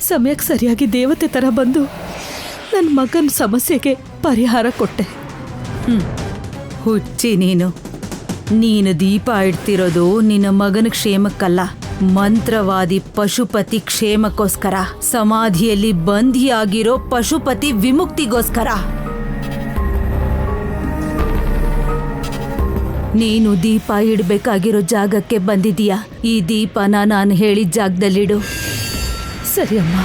ಸಮಯಕ್ಕೆ ಸರಿಯಾಗಿ ದೇವತೆ ಥರ ಬಂದು ನನ್ನ ಮಗನ ಸಮಸ್ಯೆಗೆ ಪರಿಹಾರ ಕೊಟ್ಟೆ. ಹುಚ್ಚಿ ನೀನು ದೀಪ ಇಡ್ತಿರೋದು ನಿನ್ನ ಮಗನ ಕ್ಷೇಮಕ್ಕಲ್ಲ, ಮಂತ್ರವಾದಿ ಪಶುಪತಿ ಕ್ಷೇಮಕ್ಕೋಸ್ಕರ, ಸಮಾಧಿಯಲ್ಲಿ ಬಂಧಿಯಾಗಿರೋ ಪಶುಪತಿ ವಿಮುಕ್ತಿಗೋಸ್ಕರ. ನೀನು ದೀಪ ಇಡಬೇಕಾಗಿರೋ ಜಾಗಕ್ಕೆ ಬಂದಿದೀಯಾ. ಈ ದೀಪನ ನಾನು ಹೇಳಿದ ಜಾಗದಲ್ಲಿಡು. ಸರಿ ಅಮ್ಮ.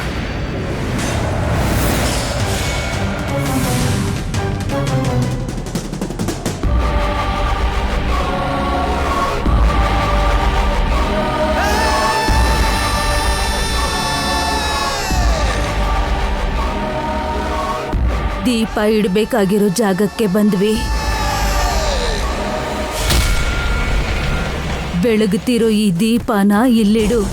ದೀಪ ಇಡಬೇಕಾಗಿರೋ ಜಾಗಕ್ಕೆ ಬಂದ್ವಿ. ಬೆಳಗುತ್ತಿರೋ ಈ ದೀಪನ ಇಲ್ಲಿಡು.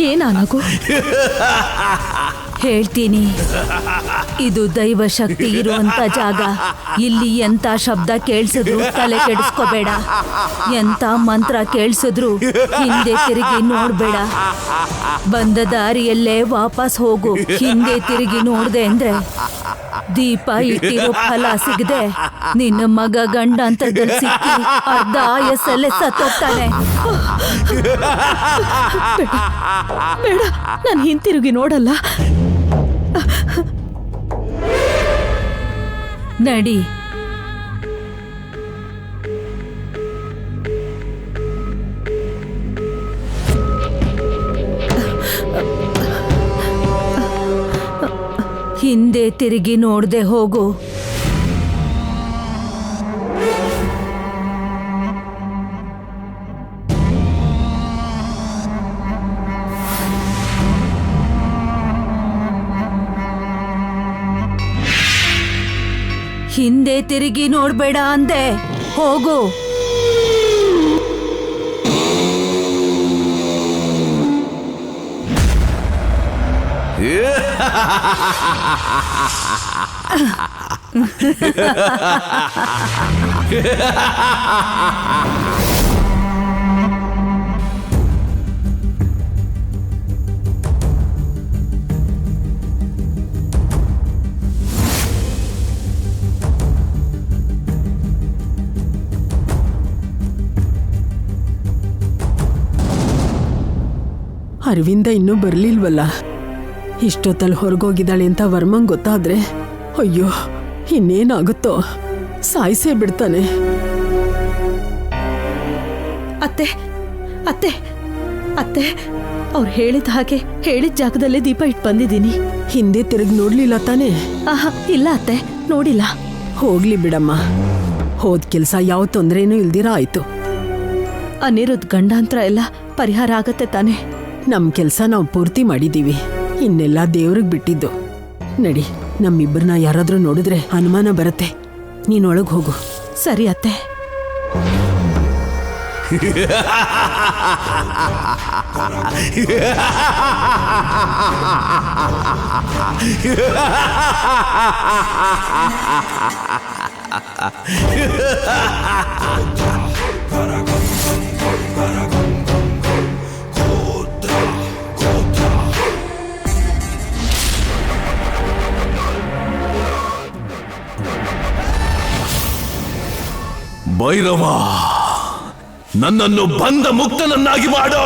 ಏನಾನಗು? ಹೇಳ್ತೀನಿ, ಇದು ದೈವ ಶಕ್ತಿ ಇರುವಂತ ಜಾಗ. ಇಲ್ಲಿ ಎಂತ ಶಬ್ದ ಕೇಳಿಸಿದ್ರು ತಲೆ ಕೆಡಿಸ್ಕೋಬೇಡ. ಎಂತ ಮಂತ್ರ ಕೇಳಿಸಿದ್ರು ಹಿಂದೆ ತಿರುಗಿ ನೋಡ್ಬೇಡ. ಬಂದ ದಾರಿಯಲ್ಲೇ ವಾಪಸ್ ಹೋಗು. ಹಿಂದೆ ತಿರುಗಿ ನೋಡ್ದೆ ಅಂದ್ರೆ ದೀಪ ಇಟ್ಟಿರೋ ಫಲ ಸಿಗದೆ ನಿನ್ನ ಮಗ ಗಂಡಾಂತರದಲ್ಲಿ ಸಿಕ್ಕಿ ಅರ್ಧ ಆಯಸ್ಸಲ್ಲೇ ಸತ್ತೋಗ್ತಾನೆ. ಬೇಡ, ನಾನು ಹಿಂತಿರುಗಿ ನೋಡಲ್ಲ. ನಡಿ. ಹಿಂದೆ ತಿರುಗಿ ನೋಡ್ದೆ ಹೋಗು. ಹಿಂದೆ ತಿರುಗಿ ನೋಡ್ಬೇಡ ಅಂದೆ. ಹೋಗು. ಅರವಿಂದ ಇನ್ನೂ ಬರ್ಲಿಲ್ವಲ್ಲ? ಇಷ್ಟೊತ್ತಲ್ಲಿ ಹೊರಗೋಗಿದ್ದಾಳೆ ಅಂತ ವರ್ಮಂಗ್ ಗೊತ್ತಾದ್ರೆ ಅಯ್ಯೋ ಇನ್ನೇನಾಗುತ್ತೋ, ಸಾಯಿಸೇ ಬಿಡ್ತಾನೆ. ಅತ್ತೆ ಅತ್ತೆ ಅತ್ತೆ, ಅವ್ರು ಹೇಳಿದ ಹಾಗೆ ಹೇಳಿದ ಜಾಗದಲ್ಲೇ ದೀಪ ಇಟ್ಟು ಬಂದಿದ್ದೀನಿ. ಹಿಂದೆ ತಿರುಗಿ ನೋಡ್ಲಿಲ್ಲ ತಾನೆ? ಆಹಾ, ಇಲ್ಲ ಅತ್ತೆ, ನೋಡಿಲ್ಲ. ಹೋಗ್ಲಿ ಬಿಡಮ್ಮ, ಹೋದ್ ಕೆಲ್ಸ ಯಾವ ತೊಂದ್ರೆನೂ ಇಲ್ದಿರ ಆಯ್ತು. ಅನಿರುದ್ಧ ಗಂಡಾಂತರ ಎಲ್ಲ ಪರಿಹಾರ ಆಗತ್ತೆ ತಾನೆ? ನಮ್ ಕೆಲ್ಸ ನಾವು ಪೂರ್ತಿ ಮಾಡಿದೀವಿ, ಇನ್ನೆಲ್ಲ ದೇವ್ರಿಗೆ ಬಿಟ್ಟಿದ್ದು. ನಡಿ, ನಮ್ಮಿಬ್ಬರನ್ನ ಯಾರಾದ್ರೂ ನೋಡಿದ್ರೆ ಅನುಮಾನ ಬರುತ್ತೆ. ನೀನೊಳಗ್ ಹೋಗು. ಸರಿ ಅತ್ತೆ. ಭೈರವ, ನನ್ನನ್ನು ಬಂಧ ಮುಕ್ತನನ್ನಾಗಿ ಮಾಡು.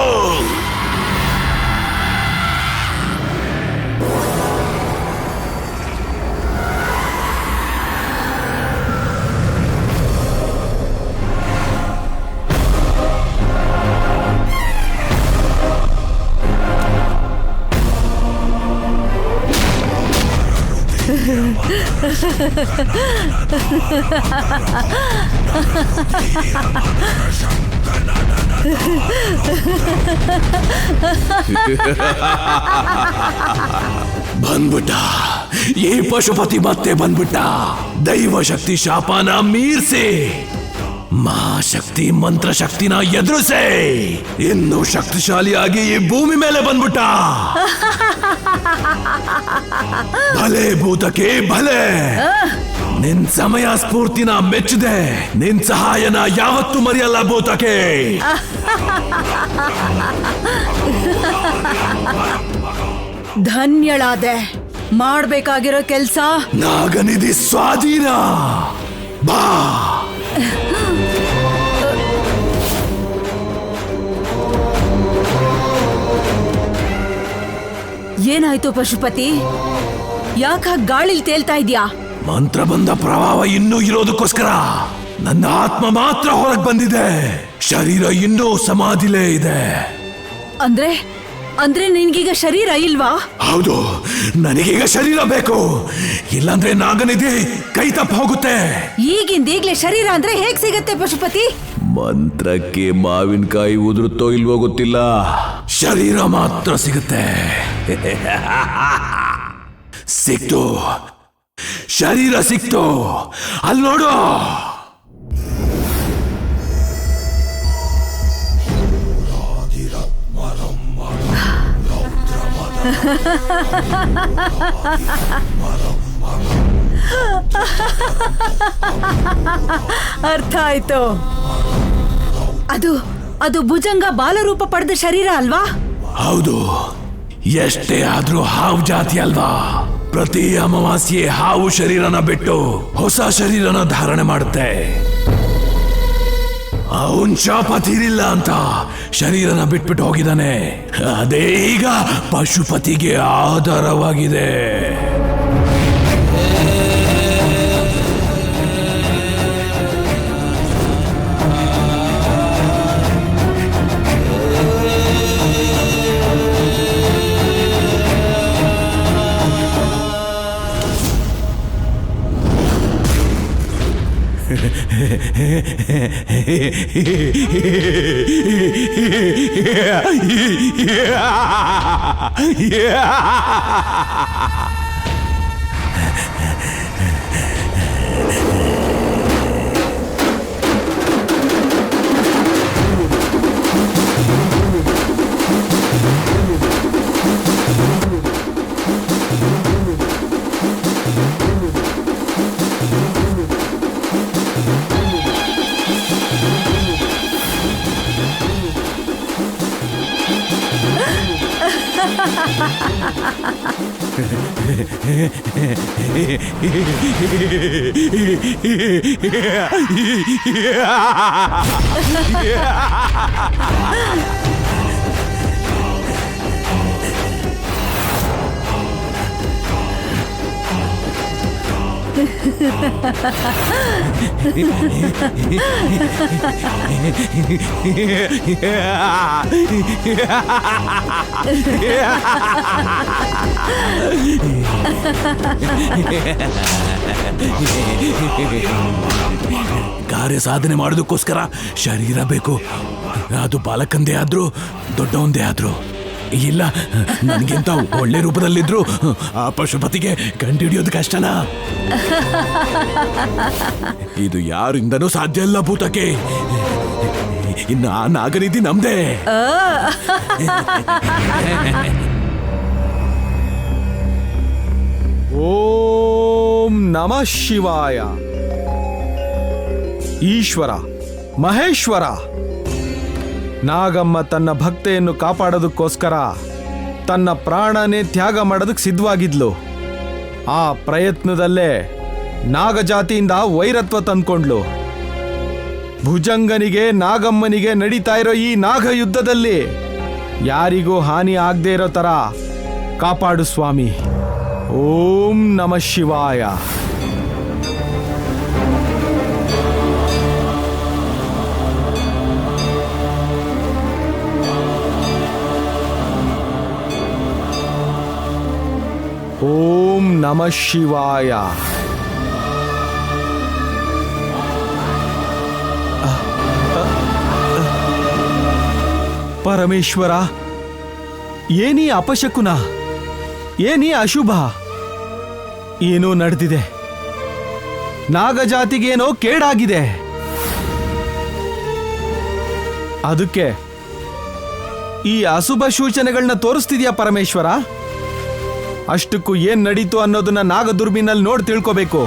ಬಂದ್ಬಿಟ್ಟ ಈ ಪಶುಪತಿ ಮತ್ತೆ ಬಂದ್ಬಿಟ್ಟ. ದೈವ ಶಕ್ತಿ ಶಾಪನ ಮೀರ್ಸಿ ಮಹಾಶಕ್ತಿ ಮಂತ್ರ ಶಕ್ತಿನ ಎದುರಿಸೆ ಇನ್ನು ಶಕ್ತಿಶಾಲಿಯಾಗಿ ಈ ಭೂಮಿ ಮೇಲೆ ಬಂದ್ಬಿಟ್ಟ. ಭಲೆ ಭೂತಕ್ಕೆ ಭಲೆ. ನಿನ್ ಸಮಯ ಸ್ಫೂರ್ತಿನ ಮೆಚ್ಚಿದೆ. ನಿನ್ ಸಹಾಯನ ಯಾವತ್ತೂ ಮರೆಯಲ್ಲ ಭೂತಕ್ಕೆ. ಧನ್ಯಳಾದೆ. ಮಾಡ್ಬೇಕಾಗಿರೋ ಕೆಲ್ಸ ನಾಗನಿಧಿ ಸ್ವಾಧೀನ. ಬಾ. ಏನಾಯ್ತು ಪಶುಪತಿ? ಯಾಕ ಗಾಳಿಲ್ ತೇಲ್ತಾ ಇದ್ಯಾ? ಮಂತ್ರಬಂಧ ಪ್ರಭಾವ ಇನ್ನೂ ಇರೋದಕ್ಕೋಸ್ಕರ ನನ್ನ ಆತ್ಮ ಮಾತ್ರ ಹೊರಗೆ ಬಂದಿದೆ. ಶರೀರ ಇನ್ನೂ ಸಮಾಧಿಲೇ ಇದೆ. ಅಂದ್ರೆ ನಿನ್ಗೀಗ ಶರೀರ ಇಲ್ವಾ? ಹೌದು, ನನಗೀಗ ಶರೀರ ಬೇಕು. ಇಲ್ಲಾಂದ್ರೆ ನಾಗನಿಧಿ ಕೈ ತಪ್ಪ ಹೋಗುತ್ತೆ. ಈಗಿಂದೀಗ್ಲೇ ಶರೀರ ಅಂದ್ರೆ ಹೇಗ್ ಸಿಗತ್ತೆ ಪಶುಪತಿ? ಮಂತ್ರಕ್ಕೆ ಮಾವಿನಕಾಯಿ ಉದುರುತ್ತೋ ಇಲ್ವೋ ಗೊತ್ತಿಲ್ಲ, ಶರೀರ ಮಾತ್ರ ಸಿಗುತ್ತೆ. ಸಿಕ್ತು, ಶರೀರ ಸಿಕ್ತು. ಅಲ್ಲಿ ನೋಡು. ಅರ್ಥ ಆಯ್ತು. ಅದು ಭುಜಂಗ ಬಾಲರೂಪ ಪಡೆದ ಶರೀರ ಅಲ್ವಾ? ಹೌದು, ಎಷ್ಟೇ ಆದ್ರೂ ಹಾವು ಜಾತಿ ಅಲ್ವಾ. ಪ್ರತಿ ಅಮಾವಾಸ್ಯೆ ಹಾವು ಶರೀರನ ಬಿಟ್ಟು ಹೊಸ ಶರೀರನ ಧಾರಣೆ ಮಾಡುತ್ತೆ. ಅವನ್ ಶಾಪ ತೀರಿಲ್ಲ ಅಂತ ಶರೀರನ ಬಿಟ್ಬಿಟ್ಟು ಹೋಗಿದ್ದಾನೆ. ಅದೇ ಈಗ ಪಶುಪತಿಗೆ ಆಧಾರವಾಗಿದೆ. ಕಾರ್ಯ ಸಾಧನೆ ಮಾಡೋದಕ್ಕೋಸ್ಕರ ಶರೀರ ಬೇಕು. ಅದು ಬಾಲಕಂದೇ ಆದ್ರೂ ದೊಡ್ಡವಂದೇ ಆದ್ರೂ ಇಲ್ಲ, ನನಗಿಂತ ಒಳ್ಳೆ ರೂಪದಲ್ಲಿದ್ರು ಆ ಪಶುಪತಿಗೆ ಕಂಡುಹಿಡಿಯೋದು ಕಷ್ಟನಾ? ಇದು ಯಾರಿಂದನೂ ಸಾಧ್ಯ ಇಲ್ಲ ಭೂತಕ್ಕೆ. ಇನ್ನು ಆ ನಾಗನಿಧಿ ನಮ್ದೇ. ಓಂ ನಮಃ ಶಿವಾಯ. ಈಶ್ವರ ಮಹೇಶ್ವರ, ನಾಗಮ್ಮ ತನ್ನ ಭಕ್ತೆಯನ್ನು ಕಾಪಾಡೋದಕ್ಕೋಸ್ಕರ ತನ್ನ ಪ್ರಾಣನೇ ತ್ಯಾಗ ಮಾಡೋದಕ್ಕೆ ಸಿದ್ಧವಾಗಿದ್ಲು. ಆ ಪ್ರಯತ್ನದಲ್ಲೇ ನಾಗಜಾತಿಯಿಂದ ವೈರತ್ವ ತಂದ್ಕೊಂಡ್ಲು. ಭುಜಂಗನಿಗೆ ನಾಗಮ್ಮನಿಗೆ ನಡೀತಾ ಇರೋ ಈ ನಾಗ ಯುದ್ಧದಲ್ಲಿ ಯಾರಿಗೂ ಹಾನಿ ಆಗದೆ ಇರೋ ತರ ಕಾಪಾಡು ಸ್ವಾಮಿ. ಓಂ ನಮಃ ಶಿವಾಯ. ಓಂ ನಮಃ ಶಿವಾಯ. ಪರಮೇಶ್ವರ, ಏನೀ ಅಪಶಕುನ, ಏನೀ ಅಶುಭ? ಏನೋ ನಡೆದಿದೆ. ನಾಗಜಾತಿಗೇನೋ ಕೇಡಾಗಿದೆ. ಅದಕ್ಕೆ ಈ ಅಶುಭ ಸೂಚನೆಗಳನ್ನ ತೋರಿಸ್ತಿದ್ಯಾ ಪರಮೇಶ್ವರ? ಅಷ್ಟಕ್ಕೂ ಏನ್ ನಡೀತು ಅನ್ನೋದನ್ನ ನಾಗದುರ್ಬಿನಲ್ಲಿ ನೋಡಿ ತಿಳ್ಕೋಬೇಕು.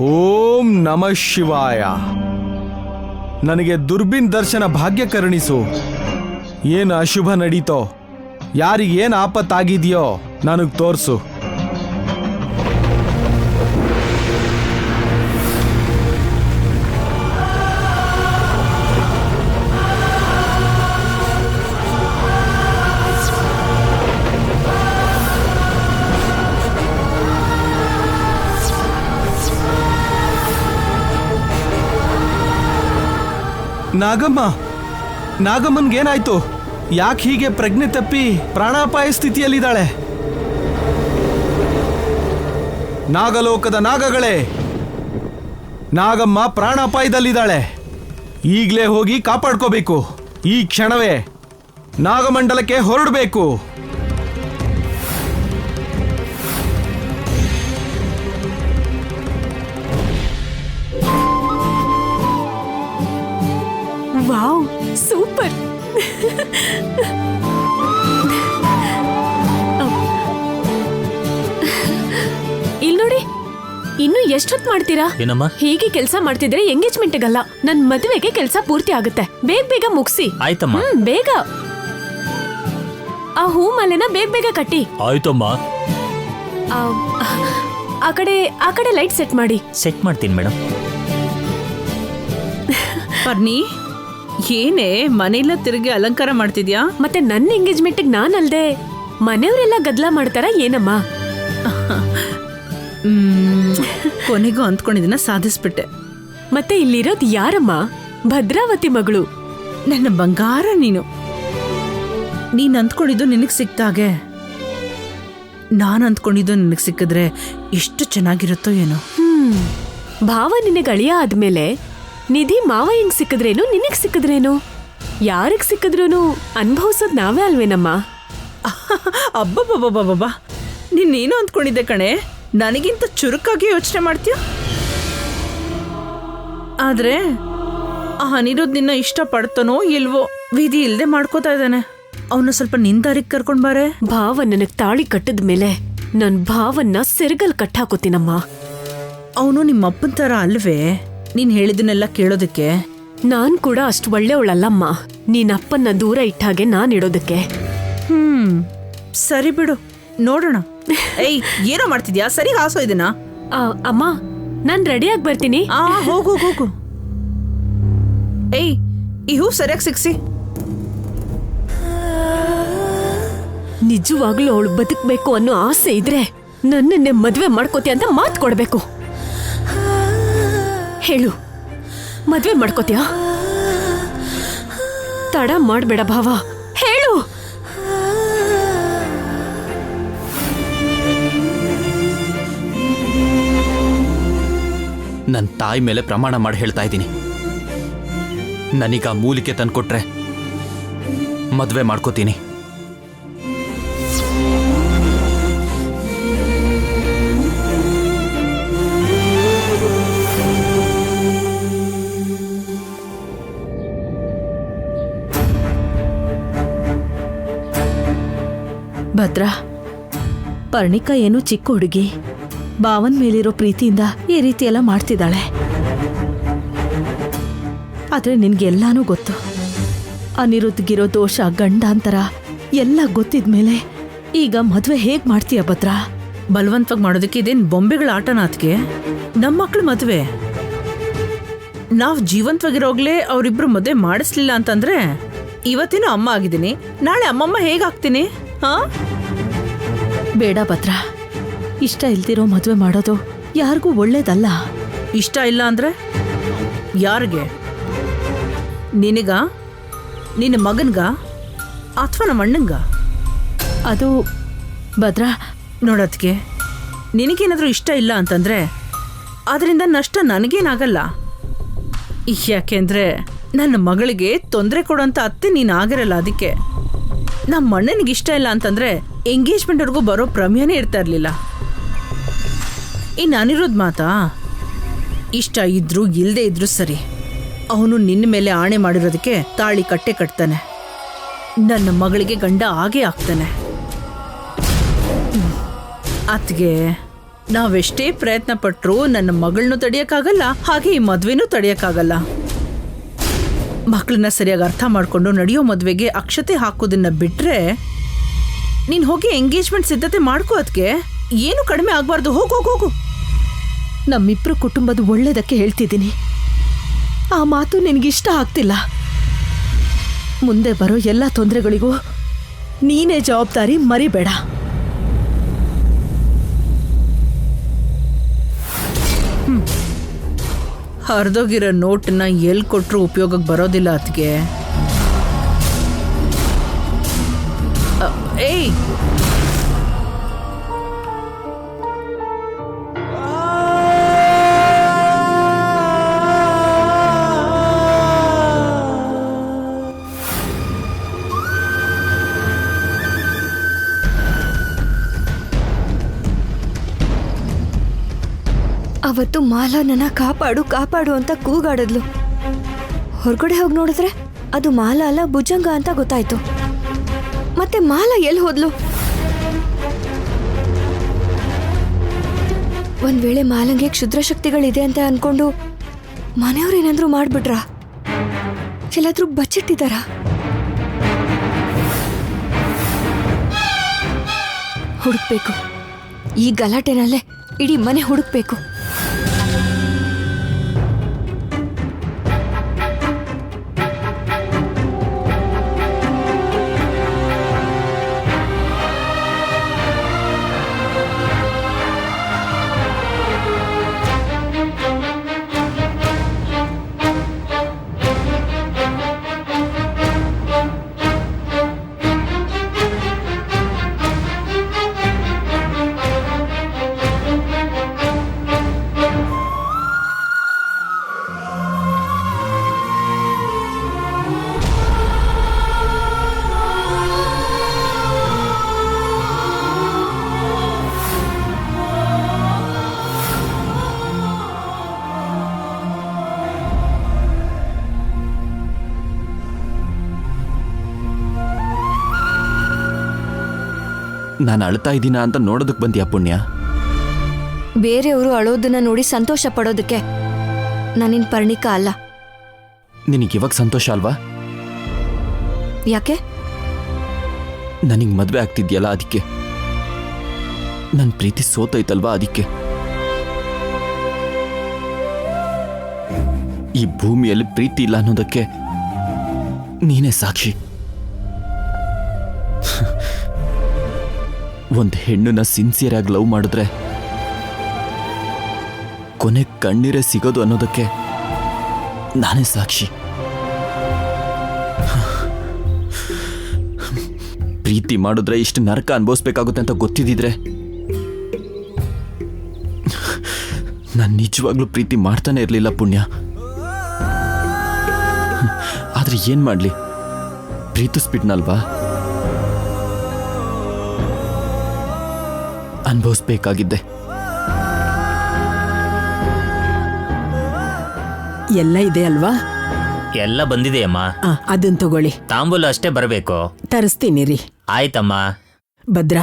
ಓಂ ನಮಃ ಶಿವಾಯ. ನನಗೆ ದುರ್ಬಿನ್ ದರ್ಶನ ಭಾಗ್ಯ ಕರುಣಿಸು. ಏನು ಅಶುಭ ನಡೀತೋ, ಯಾರಿಗೇನು ಆಪತ್ತಾಗಿದೆಯೋ ನನಗೆ ತೋರಿಸು. ನಾಗಮ್ಮ, ನಾಗಮ್ಮನ್ಗೇನಾಯ್ತು? ಯಾಕೆ ಹೀಗೆ ಪ್ರಜ್ಞೆ ತಪ್ಪಿ ಪ್ರಾಣಾಪಾಯ ಸ್ಥಿತಿಯಲ್ಲಿದ್ದಾಳೆ? ನಾಗಲೋಕದ ನಾಗಗಳೇ, ನಾಗಮ್ಮ ಪ್ರಾಣಾಪಾಯದಲ್ಲಿದ್ದಾಳೆ. ಈಗಲೇ ಹೋಗಿ ಕಾಪಾಡ್ಕೋಬೇಕು. ಈ ಕ್ಷಣವೇ ನಾಗಮಂಡಲಕ್ಕೆ ಹೊರಡಬೇಕು. Wow, super. ಇಲ್ ನೋಡಿ, ಇನ್ನು ಎಷ್ಟೊತ್ತು ಮಾಡ್ತೀರಾ? ಏನಮ್ಮ? ಹೀಗೆ ಕೆಲಸ ಮಾಡ್ತಿದ್ರೆ ಎಂಗೇಜ್ಮೆಂಟ್ಗಲ್ಲ, ನನ್ ಮದುವೆಗೆ ಕೆಲಸ ಪೂರ್ತಿ ಆಗುತ್ತೆ. ಬೇಗ ಬೇಗ ಮುಗಿಸಿ. ಆಯ್ತಮ್ಮ. ಬೇಗ. ಆ ಹೂ ಮಾಲೆನ ಬೇಗ ಬೇಗ ಕಟ್ಟಿ. ಆಯ್ತಮ್ಮ. ಆ ಕಡೆ ಲೈಟ್ ಸೆಟ್ ಮಾಡಿ. ಸೆಟ್ ಮಾಡ್ತೀನಿ ಮೇಡಮ್. ಪರ್ಣಿ, ಏನೇ ಮನೆಯಲ್ಲ ತಿರುಗಿ ಅಲಂಕಾರ ಮಾಡ್ತಿದ್ಯಾ? ಮತ್ತೆ ನನ್ನ ಎಂಗೇಜ್ಮೆಂಟ್ಗೆ ನಾನಲ್ದೆ ಮನೆಯವರೆಲ್ಲ ಗದ್ಲ ಮಾಡ್ತಾರ ಏನಮ್ಮ? ಕೊನೆಗೂ ಅಂದ್ಕೊಂಡಿದ್ದನ್ನ ಸಾಧಿಸ್ಬಿಟ್ಟೆ. ಮತ್ತೆ ಇಲ್ಲಿರೋದು ಯಾರಮ್ಮ? ಭದ್ರಾವತಿ ಮಗಳು. ನನ್ನ ಬಂಗಾರ ನೀನು. ನೀನ್ ಅಂದ್ಕೊಂಡಿದ್ದು ನಿನಗ್ ಸಿಕ್ತಾಗೆ ನಾನು ಅಂದ್ಕೊಂಡಿದ್ದು ನಿನಗ್ ಸಿಕ್ಕಿದ್ರೆ ಎಷ್ಟು ಚೆನ್ನಾಗಿರುತ್ತೋ ಏನೋ. ಭಾವ ನಿನಗೆ ಅಳಿಯ ಆದ್ಮೇಲೆ ನಿಧಿ ಮಾವ ಹೆಂಗ್ ಸಿಕ್ಕಿದ್ರೇನು, ನಿನಗ್ ಸಿಕ್ಕಿದ್ರೇನು, ಯಾರಿಗ್ ಸಿಕ್ಕಿದ್ರೂ ಅನುಭವಿಸೋದ್ ನಾವೇ ಅಲ್ವೇನಮ್ಮ? ಅಬ್ಬಬ್ಬಬ್ಬಬ್ಬಬ್ಬಾ, ನೀನೇನು ಅಂದ್ಕೊಂಡಿದ್ದೆ ಕಣೆ, ನನಗಿಂತ ಚುರುಕಾಗಿ ಯೋಚನೆ ಮಾಡ್ತೀಯ. ಆದ್ರೆ ಆ ಅನಿರುದ್ಧ್ ನಿನ್ನ ಇಷ್ಟ ಪಡ್ತಾನೋ ಇಲ್ವೋ ವಿಧಿ ಇಲ್ದೆ ಮಾಡ್ಕೋತಾ ಇದ್ದಾನೆ. ಅವನು ಸ್ವಲ್ಪ ನಿಂದಾರಿಗೆ ಕರ್ಕೊಂಡ್ ಬಾರೆ. ಭಾವ ನನಗ್ ತಾಳಿ ಕಟ್ಟಿದ್ಮೇಲೆ ನನ್ ಭಾವನ್ನ ಸೆರಗಲ್ ಕಟ್ಟಾಕೋತೀನಮ್ಮ. ಅವನು ನಿಮ್ಮಪ್ಪನ ತರ ಅಲ್ವೇ, ನೀನ್ ಹೇಳಿದನ್ನೆಲ್ಲ ಕೇಳೋದಕ್ಕೆ? ನಾನ್ ಕೂಡ ಅಷ್ಟು ಒಳ್ಳೆಯವಳಲ್ಲಮ್ಮ, ನೀನಪ್ಪನ್ನ ದೂರ ಇಟ್ಟಾಗೆ ನಾನ್ ಇಡೋದಕ್ಕೆ. ಸರಿ ಬಿಡು, ನೋಡೋಣ. ಏಯ್, ಏನೋ ಮಾಡ್ತಿದ್ಯಾ? ಸರಿ ಹಾಸೋ ಇದನ್ನ. ಅಮ್ಮ, ನಾನ್ ರೆಡಿಯಾಗಿ ಬರ್ತೀನಿ. ಹೋಗು ಹೋಗು. ಏಯ್, ಈ ಹೂ ಸರಿಯಾಗಿ ಸಿಕ್ಸಿ. ನಿಜವಾಗ್ಲೂ ಅವಳು ಬದುಕ್ಬೇಕು ಅನ್ನೋ ಆಸೆ ಇದ್ರೆ ನನ್ನನ್ನೇ ಮದ್ವೆ ಮಾಡ್ಕೋತಿ ಅಂತ ಮಾತು ಕೊಡ್ಬೇಕು. ಹೇಳು, ಮದ್ವೆ ಮಾಡ್ಕೋತೀಯಾ? ತಡ ಮಾಡ್ಬೇಡ ಭಾವ, ಹೇಳು. ನನ್ನ ತಾಯಿ ಮೇಲೆ ಪ್ರಮಾಣ ಮಾಡಿ ಹೇಳ್ತಾ ಇದ್ದೀನಿ, ನನಗ ಮೂಲಿಕೆ ತಂದ್ಕೊಟ್ರೆ ಮದ್ವೆ ಮಾಡ್ಕೋತೀನಿ. ಭದ್ರಾ, ಪರ್ಣಿಕಾ ಏನು ಚಿಕ್ಕ ಹುಡುಗಿ, ಭಾವನ್ ಮೇಲಿರೋ ಪ್ರೀತಿಯಿಂದ ಈ ರೀತಿ ಎಲ್ಲ ಮಾಡ್ತಿದ್ದಾಳೆ. ಆದ್ರೆ ನಿನ್ಗೆಲ್ಲಾನು ಗೊತ್ತು. ಅನಿರುದ್ಧಗಿರೋ ದೋಷ, ಗಂಡಾಂತರ ಎಲ್ಲ ಗೊತ್ತಿದ್ಮೇಲೆ ಈಗ ಮದ್ವೆ ಹೇಗ್ ಮಾಡ್ತೀಯ ಭದ್ರಾ? ಬಲವಂತವಾಗಿ ಮಾಡೋದಕ್ಕೆ ಇದೇನ್ ಬೊಂಬೆಗಳ ಆಟನ? ಅದ್ಕೆ ನಮ್ಮ ಮಕ್ಳು ಮದ್ವೆ ನಾವ್ ಜೀವಂತವಾಗಿರೋಗ್ಲೇ ಅವರಿಬ್ರು ಮದ್ವೆ ಮಾಡಿಸ್ಲಿಲ್ಲ ಅಂತಂದ್ರೆ ಇವತ್ತಿನ ಅಮ್ಮ ಆಗಿದ್ದೀನಿ, ನಾಳೆ ಅಮ್ಮಮ್ಮ ಹೇಗಾಗ್ತೀನಿ? ಬೇಡ ಭದ್ರಾ, ಇಷ್ಟ ಇಲ್ದಿರೋ ಮದ್ವೆ ಮಾಡೋದು ಯಾರಿಗೂ ಒಳ್ಳೇದಲ್ಲ. ಇಷ್ಟ ಇಲ್ಲ ಅಂದ್ರೆ ಯಾರಿಗೆ? ನಿನಗ, ನಿನ್ನ ಮಗನ್ಗ, ಅಥವಾ ನಮ್ಮ ಅಣ್ಣಂಗ? ಅದು ಭದ್ರಾ, ನೋಡೋದಕ್ಕೆ ನಿನಗೇನಾದರೂ ಇಷ್ಟ ಇಲ್ಲ ಅಂತಂದರೆ ಅದರಿಂದ ನಷ್ಟ ನನಗೇನಾಗಲ್ಲ. ಯಾಕೆಂದರೆ ನನ್ನ ಮಗಳಿಗೆ ತೊಂದರೆ ಕೊಡೋಂಥ ಅತ್ತೆ ನೀನು ಆಗಿರಲ್ಲ. ಅದಕ್ಕೆ ನಮ್ಮ ಅಣ್ಣನಿಗೆ ಇಷ್ಟ ಇಲ್ಲ ಅಂತಂದರೆ ಎಂಗೇಜ್ಮೆಂಟ್ವರೆಗೂ ಬರೋ ಪ್ರಮೇಯನೇ ಇರ್ತಾ ಇರಲಿಲ್ಲ. ಇನ್ನು ಅನಿರುದ್ಧ ಮಾತಾ, ಇಷ್ಟ ಇದ್ರೂ ಇಲ್ಲದೆ ಇದ್ರೂ ಸರಿ, ಅವನು ನಿನ್ನ ಮೇಲೆ ಆಣೆ ಮಾಡಿರೋದಕ್ಕೆ ತಾಳಿ ಕಟ್ಟೆ ಕಟ್ತಾನೆ. ನನ್ನ ಮಗಳಿಗೆ ಗಂಡ ಆಗೇ ಆಗ್ತಾನೆ. ಅತ್ಗೆ ನಾವೆಷ್ಟೇ ಪ್ರಯತ್ನ ಪಟ್ಟರೂ ನನ್ನ ಮಗಳನ್ನೂ ತಡೆಯೋಕ್ಕಾಗಲ್ಲ, ಹಾಗೆ ಈ ಮದುವೆನೂ ತಡೆಯೋಕ್ಕಾಗಲ್ಲ. ಮಕ್ಕಳನ್ನ ಸರಿಯಾಗಿ ಅರ್ಥ ಮಾಡಿಕೊಂಡು ನಡೆಯೋ ಮದುವೆಗೆ ಅಕ್ಷತೆ ಹಾಕೋದನ್ನ ಬಿಟ್ರೆ ನೀನು ಹೋಗಿ ಎಂಗೇಜ್ಮೆಂಟ್ ಸಿದ್ಧತೆ ಮಾಡ್ಕೋ. ಅದಕ್ಕೆ ಏನು ಕಡಿಮೆ ಆಗಬಾರ್ದು. ಹೋಗು ಹೋಗು. ನಮ್ಮಿಬ್ರು ಕುಟುಂಬದ ಒಳ್ಳೇದಕ್ಕೆ ಹೇಳ್ತಿದ್ದೀನಿ. ಆ ಮಾತು ನಿನಗಿಷ್ಟ ಆಗ್ತಿಲ್ಲ. ಮುಂದೆ ಬರೋ ಎಲ್ಲ ತೊಂದರೆಗಳಿಗೂ ನೀನೇ ಜವಾಬ್ದಾರಿ, ಮರಿಬೇಡ. ಹರಿದೋಗಿರೋ ನೋಟನ್ನ ಎಲ್ಲಿ ಕೊಟ್ಟರು ಉಪಯೋಗಕ್ಕೆ ಬರೋದಿಲ್ಲ. ಅದಕ್ಕೆ ಏಯ್, ಅವತ್ತು ಮಾಲಾ ನನ್ನ ಕಾಪಾಡು ಕಾಪಾಡು ಅಂತ ಕೂಗಾಡಿದ್ಲು. ಹೊರಗಡೆ ಹೋಗಿ ನೋಡಿದ್ರೆ ಅದು ಮಾಲಾ ಅಲ್ಲ, ಭುಜಂಗ ಅಂತ ಗೊತ್ತಾಯ್ತು. ಮತ್ತೆ ಮಾಲಾ ಎಲ್ಲಿ ಹೋದ್ಲು? ಒಂದ್ ವೇಳೆ ಮಾಲಂಗೆ ಕ್ಷುದ್ರ ಶಕ್ತಿಗಳಿದೆ ಅಂತ ಅನ್ಕೊಂಡು ಮನೆಯವ್ರು ಏನಾದ್ರೂ ಮಾಡ್ಬಿಟ್ರಾ? ಎಲ್ಲಾದ್ರೂ ಬಚ್ಚಿಟ್ಟಿದಾರಾ? ಹುಡುಕ್ಬೇಕು. ಈ ಗಲಾಟೆನಲ್ಲೇ ಇಡೀ ಮನೆ ಹುಡುಕ್ಬೇಕು. ನಾನು ಅಳ್ತಾ ಇದ್ದೀನಾ ಅಂತ ನೋಡೋದಕ್ಕೆ ಬಂದ್ಯಾ ಪುಣ್ಯ? ಬೇರೆಯವರು ಅಳೋದನ್ನ ನೋಡಿ ಸಂತೋಷ ಪಡೋದಕ್ಕೆ ನಾನಿನ್ ಪರಿಣಿಕ ಅಲ್ಲ. ನಿನಗಿವಾಗ ಸಂತೋಷ ಅಲ್ವಾ? ಯಾಕೆ? ನನಗೆ ಮದುವೆ ಆಗ್ತಿದ್ಯಲ್ಲ ಅದಕ್ಕೆ. ನನ್ನ ಪ್ರೀತಿ ಸೋತೈತಲ್ವಾ ಅದಕ್ಕೆ. ಈ ಭೂಮಿಯಲ್ಲಿ ಪ್ರೀತಿ ಇಲ್ಲ ಅನ್ನೋದಕ್ಕೆ ನೀನೇ ಸಾಕ್ಷಿ. ಒಂದು ಹೆಣ್ಣನ್ನ ಸಿನ್ಸಿಯರ್ ಆಗಿ ಲವ್ ಮಾಡಿದ್ರೆ ಕೊನೆ ಕಣ್ಣೀರೇ ಸಿಗೋದು ಅನ್ನೋದಕ್ಕೆ ನಾನೇ ಸಾಕ್ಷಿ. ಪ್ರೀತಿ ಮಾಡಿದ್ರೆ ಇಷ್ಟು ನರಕ ಅನುಭವಿಸ್ಬೇಕಾಗುತ್ತೆ ಅಂತ ಗೊತ್ತಿದ್ದಿದ್ರೆ ನಾನು ನಿಜವಾಗ್ಲೂ ಪ್ರೀತಿ ಮಾಡ್ತಾನೆ ಇರಲಿಲ್ಲ ಪುಣ್ಯ. ಆದ್ರೆ ಏನ್ ಮಾಡ್ಲಿ, ಪ್ರೀತಿಸ್ಬಿಟ್ನಲ್ವಾ, ಅನುಭವಿಸ್ಬೇಕಾಗಿದ್ದೆ. ಎಲ್ಲ ಇದೆ ಅಲ್ವಾ? ಎಲ್ಲ ಬಂದಿದೆಯಮ್ಮ. ಅದನ್ನ ತಗೊಳ್ಳಿ. ತಾಂಬೂಲ ಅಷ್ಟೇ ಬರಬೇಕು. ತರಿಸ್ತೀನಿ ರೀ. ಆಯ್ತಮ್ಮ. ಭದ್ರಾ,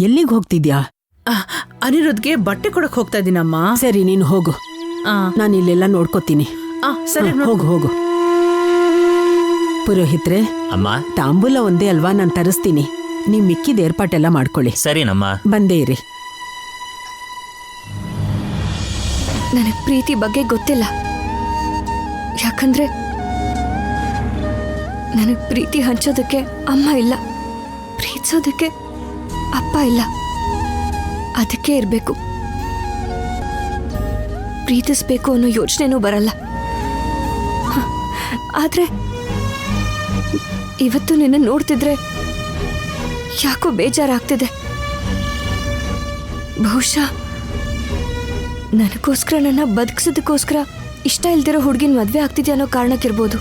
ಎಲ್ಲಿಗೆ ಹೋಗ್ತಿದ್ಯಾ? ಅನಿರುದ್ಧ್ಗೆ ಬಟ್ಟೆ ಕೊಡಕ್ ಹೋಗ್ತಾ ಇದ್ದೀನಮ್ಮ. ಸರಿ, ನೀನು ಹೋಗು. ನಾನು ಇಲ್ಲೆಲ್ಲ ನೋಡ್ಕೋತೀನಿ. ಸರಿ, ಹೋಗು ಹೋಗು. ಪುರೋಹಿತ್ರೆ, ಅಮ್ಮ, ತಾಂಬೂಲ ಒಂದೇ ಅಲ್ವಾ, ನಾನು ತರಿಸ್ತೀನಿ. ನೀವು ಮಿಕ್ಕಿದ ಏರ್ಪಾಟೆಲ್ಲ ಮಾಡ್ಕೊಳ್ಳಿ. ಸರಿನಮ್ಮ. ಬಂದೇ ಇರಿ. ನನಗೆ ಪ್ರೀತಿ ಬಗ್ಗೆ ಗೊತ್ತಿಲ್ಲ. ಯಾಕಂದ್ರೆ ನನಗೆ ಪ್ರೀತಿ ಹಂಚೋದಕ್ಕೆ ಅಮ್ಮ ಇಲ್ಲ, ಪ್ರೀತಿಸೋದಕ್ಕೆ ಅಪ್ಪ ಇಲ್ಲ. ಅದಕ್ಕೆ ಇರಬೇಕು. ಪ್ರೀತಿಸ್ಬೇಕು ಅನ್ನೋ ಯೋಚನೆನೂ ಬರಲ್ಲ. ಆದ್ರೆ ಇವತ್ತು ನಿನ್ನ ನೋಡ್ತಿದ್ರೆ ಯಾಕೋ ಬೇಜಾರಾಗ್ತಿದೆ. ಬಹುಶಃ ನನಗೋಸ್ಕರ ನನ್ನ ಬದುಕಿಸೋದಕ್ಕೋಸ್ಕರ ಇಷ್ಟ ಇಲ್ದಿರೋ ಹುಡುಗಿನ ಮದ್ವೆ ಆಗ್ತಿದ್ಯಾ ಅನ್ನೋ ಕಾರಣಕ್ಕಿರ್ಬೋದು.